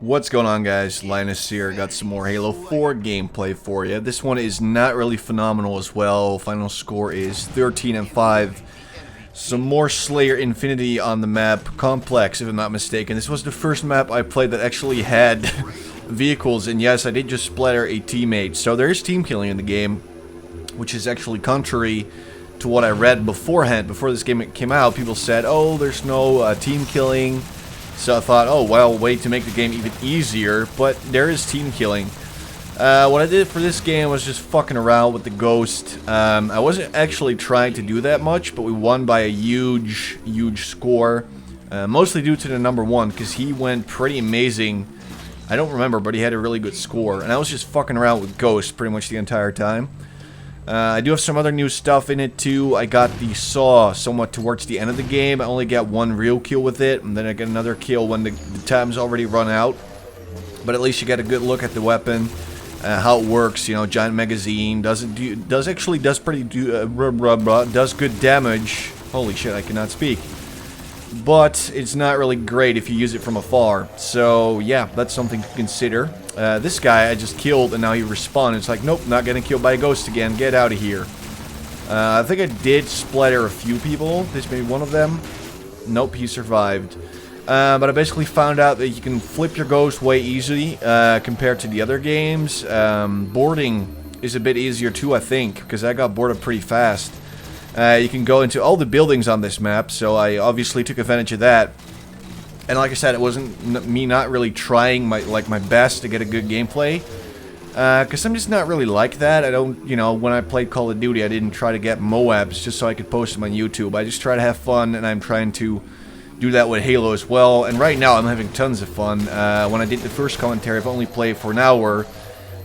What's going on, guys? Linus here. Got some more Halo 4 gameplay for you. This one is not really phenomenal as well. Final score is 13-5. Some more Slayer Infinity on the map. Complex, if I'm not mistaken. This was the first map I played that actually had vehicles, and yes, I did just splatter a teammate. So there is team killing in the game, which is actually contrary to what I read beforehand. Before this game came out, people said, oh, there's no team killing. So I thought, oh, well, way to make the game even easier, but there is team killing. What I did for this game was just fucking around with the Ghost. I wasn't actually trying to do that much, but we won by a huge score. Mostly due to the number one, because he went pretty amazing. I don't remember, but he had a really good score. And I was just fucking around with Ghost pretty much the entire time. I do have some other new stuff in it too. I got the saw somewhat towards the end of the game. I only got one real kill with it, and then I get another kill when the time's already run out. But at least you get a good look at the weapon, how it works. You know, giant magazine does good damage. Holy shit, I cannot speak. But it's not really great if you use it from afar. So yeah, that's something to consider. This guy I just killed and now he respawned. It's like, nope, not getting killed by a ghost again. Get out of here. I think I did splatter a few people. This may be one of them. Nope, he survived. But I basically found out that you can flip your ghost way easily compared to the other games. Boarding is a bit easier too, I think, because I got boarded pretty fast. You can go into all the buildings on this map, so I obviously took advantage of that. And like I said, it wasn't me not really trying my best to get a good gameplay. Because I'm just not really like that. I don't, you know, when I played Call of Duty, I didn't try to get MOABs just so I could post them on YouTube. I just try to have fun, and I'm trying to do that with Halo as well. And right now, I'm having tons of fun. When I did the first commentary, I've only played for an hour.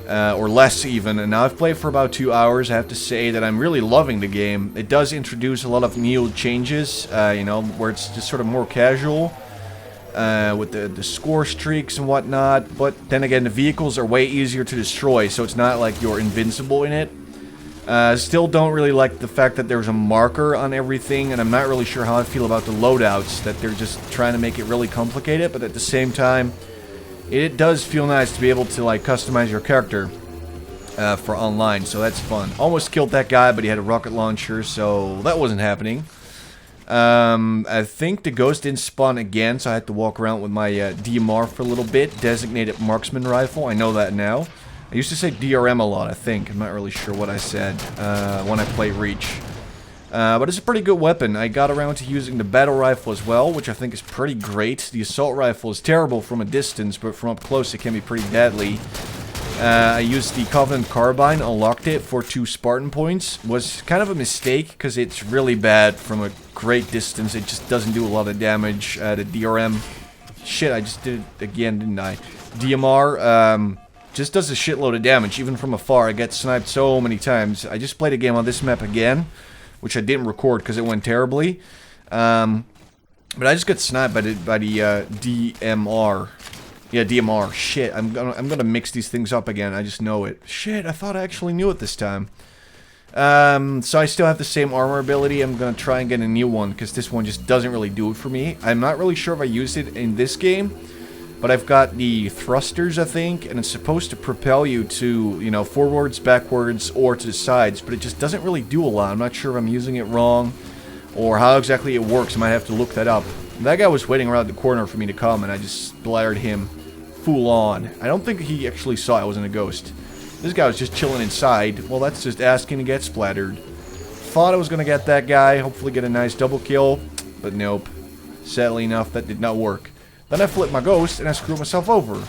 Or less even, and now I've played for about 2 hours. I have to say that I'm really loving the game. It does introduce a lot of new changes, you know, where it's just sort of more casual, with the score streaks and whatnot, but then again, the vehicles are way easier to destroy, so it's not like you're invincible in it. Still don't really like the fact that there's a marker on everything, and I'm not really sure how I feel about the loadouts, that they're just trying to make it really complicated, but at the same time, it does feel nice to be able to, like, customize your character for online, so that's fun. Almost killed that guy, but he had a rocket launcher, so that wasn't happening. I think the ghost didn't spawn again, so I had to walk around with my DMR for a little bit. Designated Marksman Rifle, I know that now. I used to say DRM a lot, I think. I'm not really sure what I said when I played Reach. But it's a pretty good weapon. I got around to using the battle rifle as well, which I think is pretty great. The assault rifle is terrible from a distance, but from up close it can be pretty deadly. I used the Covenant Carbine, unlocked it for 2 Spartan points. Was kind of a mistake, because it's really bad from a great distance. It just doesn't do a lot of damage. The DRM... Shit, I just did it again, didn't I? DMR, just does a shitload of damage, even from afar. I get sniped so many times. I just played a game on this map again, which I didn't record because it went terribly. But I just got sniped by the DMR. Yeah, DMR. Shit, I'm gonna mix these things up again. I just know it. Shit, I thought I actually knew it this time. So I still have the same armor ability. I'm gonna try and get a new one because this one just doesn't really do it for me. I'm not really sure if I used it in this game, but I've got the thrusters, I think, and it's supposed to propel you to, you know, forwards, backwards, or to the sides, but it just doesn't really do a lot. I'm not sure if I'm using it wrong, or how exactly it works. I might have to look that up. That guy was waiting around the corner for me to come, and I just splattered him full on. I don't think he actually saw I wasn't a ghost. This guy was just chilling inside. Well, that's just asking to get splattered. Thought I was going to get that guy, hopefully get a nice double kill, but nope. Sadly enough, that did not work. Then I flipped my ghost, and I screwed myself over.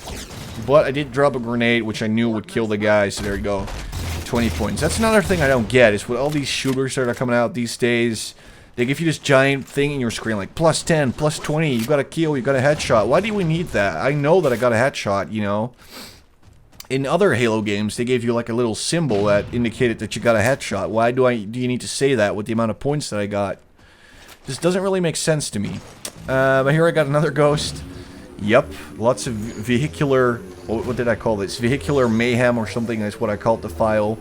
But I did drop a grenade, which I knew would kill the guy, so there you go. 20 points. That's another thing I don't get, is with all these shooters that are coming out these days, they give you this giant thing in your screen, like, plus 10, plus 20, you got a kill, you got a headshot. Why do we need that? I know that I got a headshot, you know. In other Halo games, they gave you, like, a little symbol that indicated that you got a headshot. Why do you need to say that with the amount of points that I got? This doesn't really make sense to me. But here I got another ghost. Yep, lots of vehicular... What did I call this? Vehicular mayhem or something is what I called the file.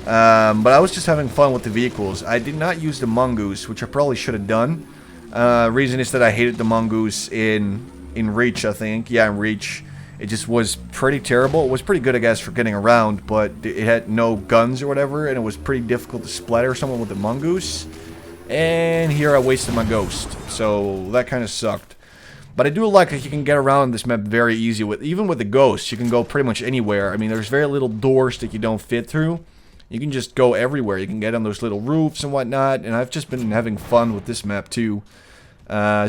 But I was just having fun with the vehicles. I did not use the mongoose, which I probably should have done. Reason is that I hated the mongoose in Reach, I think. Yeah, in Reach. It just was pretty terrible. It was pretty good, I guess, for getting around, but it had no guns or whatever, and it was pretty difficult to splatter someone with a mongoose. And here I wasted my ghost, so that kind of sucked. But I do like that you can get around this map very easy. Even with the ghost, you can go pretty much anywhere. I mean, there's very little doors that you don't fit through. You can just go everywhere. You can get on those little roofs and whatnot, and I've just been having fun with this map too. I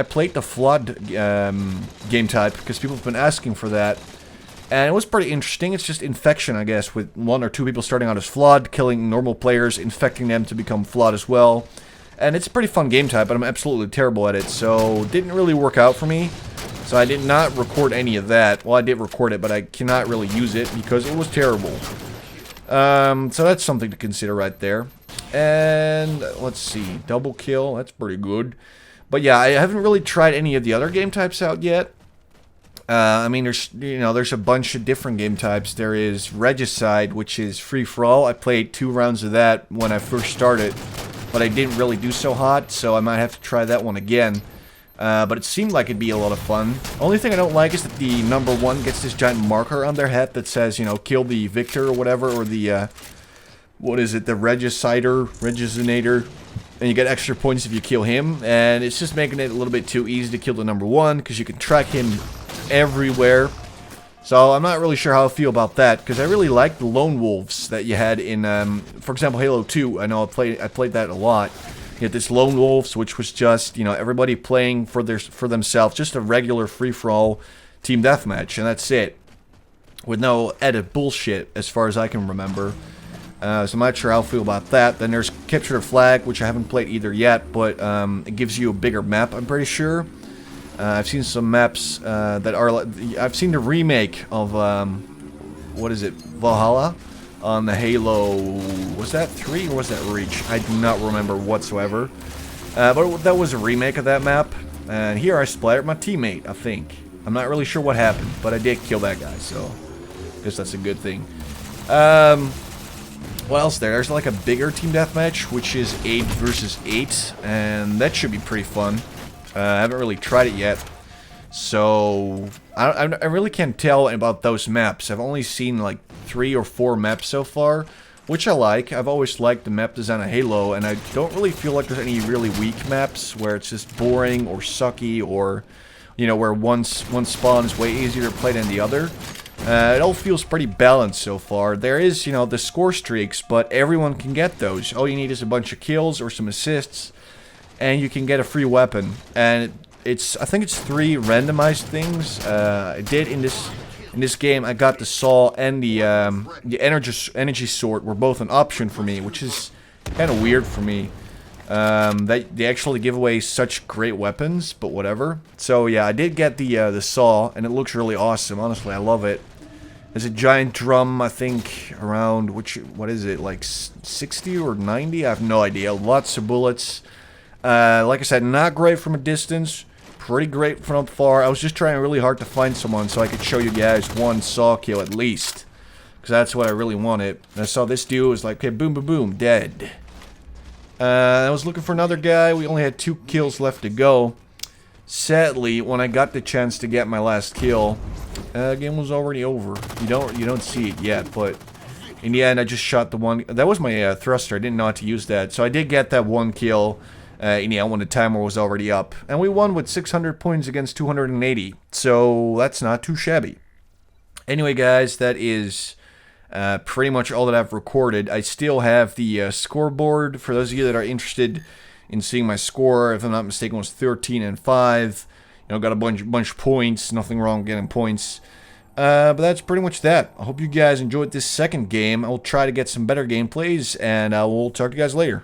played the Flood game type because people have been asking for that. And it was pretty interesting. It's just infection, I guess, with 1 or 2 people starting out as Flood, killing normal players, infecting them to become Flood as well. And it's a pretty fun game type, but I'm absolutely terrible at it, so it didn't really work out for me. So I did not record any of that. Well, I did record it, but I cannot really use it because it was terrible. So that's something to consider right there. And let's see, double kill, that's pretty good. But yeah, I haven't really tried any of the other game types out yet. I mean, there's a bunch of different game types. There is Regicide, which is free-for-all. I played 2 rounds of that when I first started, but I didn't really do so hot, so I might have to try that one again. But it seemed like it'd be a lot of fun. Only thing I don't like is that the number 1 gets this giant marker on their head that says, you know, kill the victor or whatever, or the, what is it, the Regicinator, and you get extra points if you kill him, and it's just making it a little bit too easy to kill the number 1, because you can track him everywhere. So I'm not really sure how I feel about that, because I really like the lone wolves that you had in, for example, Halo 2. I know I played that a lot. You had this lone wolves, which was just, you know, everybody playing for themselves, just a regular free-for-all team deathmatch, and that's it, with no added bullshit as far as I can remember. So I'm not sure how I feel about that. Then there's Capture the Flag, which I haven't played either yet, but it gives you a bigger map, I'm pretty sure. I've seen some maps that are... I've seen the remake of, what is it, Valhalla? On the Halo... Was that 3 or was that Reach? I do not remember whatsoever. But that was a remake of that map. And here I splattered my teammate, I think. I'm not really sure what happened, but I did kill that guy, so... I guess that's a good thing. What else there? There's like a bigger team deathmatch, which is 8 versus 8. And that should be pretty fun. I haven't really tried it yet, so I really can't tell about those maps. I've only seen like 3 or 4 maps so far, which I like. I've always liked the map design of Halo, and I don't really feel like there's any really weak maps where it's just boring or sucky, or, you know, where one spawn is way easier to play than the other. It all feels pretty balanced so far. There is, you know, the score streaks, but everyone can get those. All you need is a bunch of kills or some assists, and you can get a free weapon. And I think it's 3 randomized things. I did in this game. I got the saw and the energy sword were both an option for me, which is kind of weird for me. They actually give away such great weapons, but whatever. So yeah, I did get the saw, and it looks really awesome. Honestly, I love it. There's a giant drum, I think, around what is it, like 60 or 90? I have no idea. Lots of bullets. Like I said, not great from a distance, pretty great from up far. I was just trying really hard to find someone so I could show you guys one saw kill at least, because that's what I really wanted. And I saw this dude was like, okay, boom, boom, boom, dead. I was looking for another guy. We only had 2 kills left to go. Sadly, when I got the chance to get my last kill, game was already over. You don't see it yet, but in the end, I just shot the one. That was my thruster. I didn't know how to use that, so I did get that 1 kill. In the end, when the timer was already up, and we won with 600 points against 280. So that's not too shabby. Anyway, guys, that is pretty much all that I've recorded. I still have the scoreboard for those of you that are interested in seeing my score. If I'm not mistaken, it was 13-5. You know, got a bunch of points. Nothing wrong with getting points. But that's pretty much that. I hope you guys enjoyed this second game. I will try to get some better gameplays, and I will talk to you guys later.